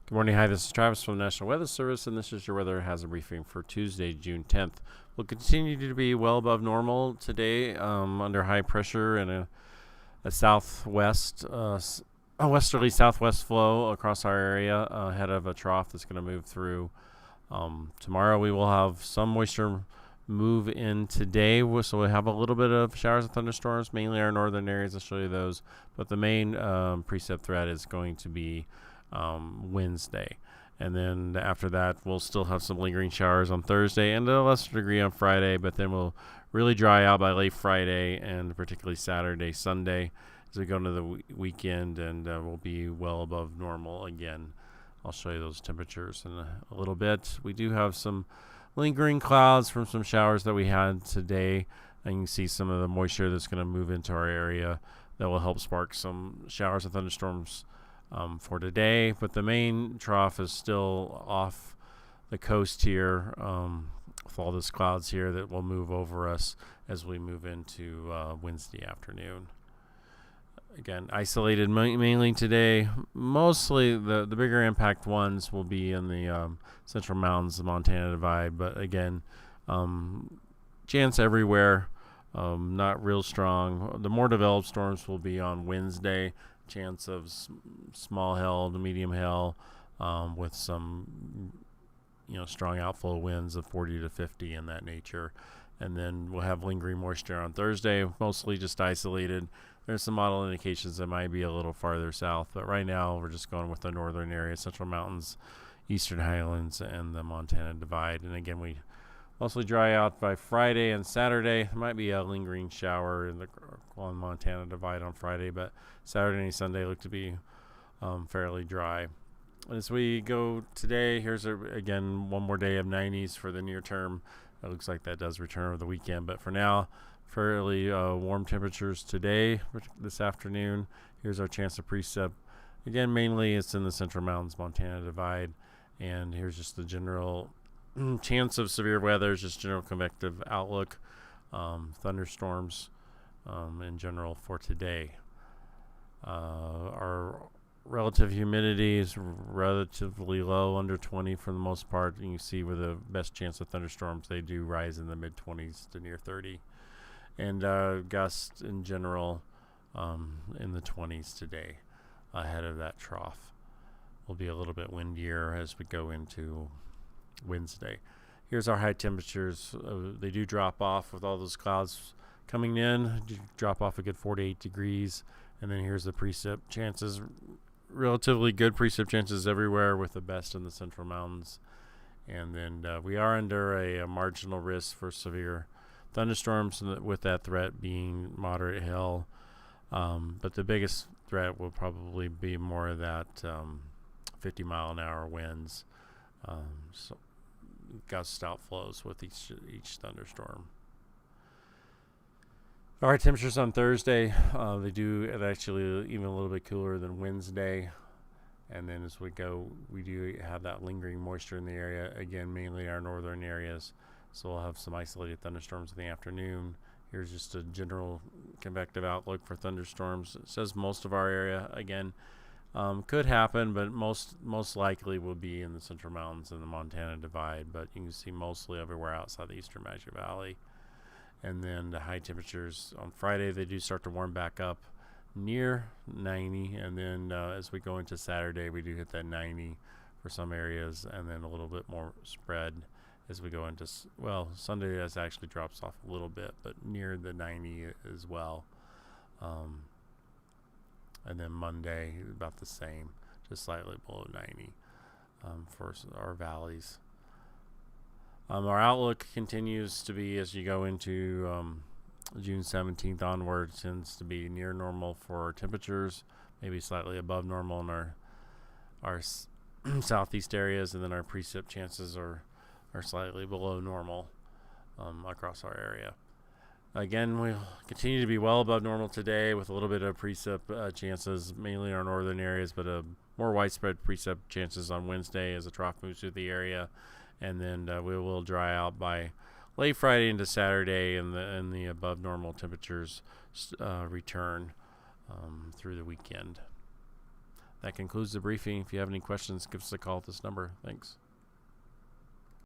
Good morning. Hi, this is Travis from the National Weather Service, and this is your weather hazard briefing for Tuesday, June 10th. We'll continue to be well above normal today under high pressure and a southwest, a westerly southwest flow across our area ahead of a trough that's going to move through. Tomorrow we will have some moisture move in today, so we'll have a little bit of showers and thunderstorms, mainly our northern areas. I'll show you those, but the main precip threat is going to be Wednesday, and then after that we'll still have some lingering showers on Thursday and to a lesser degree on Friday, but then we'll really dry out by late Friday and particularly Saturday, Sunday as we go into the weekend, and we'll be well above normal again. I'll show you those temperatures in a little bit. We do have some lingering clouds from some showers that we had today, and you can see some of the moisture that's going to move into our area that will help spark some showers and thunderstorms for today, but the main trough is still off the coast here with all these clouds here that will move over us as we move into Wednesday afternoon. Again, isolated mainly today. Mostly the bigger impact ones will be in the central mountains, the Montana Divide, but again, chance everywhere, not real strong. The more developed storms will be on Wednesday. Chance of small hail to medium hail with some strong outflow winds of 40 to 50 in that nature, and then we'll have lingering moisture on Thursday, mostly just isolated. There's some model indications that might be a little farther south, but right now we're just going with the northern area, central mountains, eastern highlands, and the Montana Divide. And again, we mostly dry out by Friday and Saturday. There might be a lingering shower on Montana Divide on Friday, but Saturday and Sunday look to be fairly dry. As we go today, here's again one more day of 90s for the near term. It looks like that does return over the weekend, but for now, fairly warm temperatures today, this afternoon. Here's our chance of precip. Again, mainly it's in the central mountains, Montana Divide, and here's just the general chance of severe weather, just general convective outlook, thunderstorms in general for today. Our relative humidity is relatively low, under 20 for the most part. You can see with the best chance of thunderstorms, they do rise in the mid 20s to near 30. And gusts in general in the 20s today ahead of that trough. Will be a little bit windier as we go into Wednesday. Here's our high temperatures. They do drop off with all those clouds coming in, drop off a good 48 degrees. And then here's the precip chances. Relatively good precip chances everywhere, with the best in the central mountains. And then we are under a marginal risk for severe thunderstorms, with that threat being moderate hail. But the biggest threat will probably be more of that 50-mile-an-hour winds. So gust outflows with each thunderstorm. All right, temperatures on Thursday, they do actually even a little bit cooler than Wednesday. And then as we go, we do have that lingering moisture in the area, again, mainly our northern areas. So we'll have some isolated thunderstorms in the afternoon. Here's just a general convective outlook for thunderstorms. It says most of our area, again, could happen, but most likely will be in the central mountains and the Montana Divide. But you can see mostly everywhere outside the eastern Magic Valley. And then the high temperatures on Friday, they do start to warm back up near 90. And then as we go into Saturday, we do hit that 90 for some areas, and then a little bit more spread as we go into, Sunday that actually drops off a little bit, but near the 90 as well. And then Monday, about the same, just slightly below 90 for our valleys. Our outlook continues to be, as you go into June 17th onward, tends to be near normal for temperatures, maybe slightly above normal in our southeast areas, and then our precip chances are slightly below normal across our area. Again, we'll continue to be well above normal today, with a little bit of precip chances, mainly in our northern areas, but more widespread precip chances on Wednesday as the trough moves through the area. And then we will dry out by late Friday into Saturday, and the above normal temperatures return through the weekend. That concludes the briefing. If you have any questions, give us a call at this number. Thanks.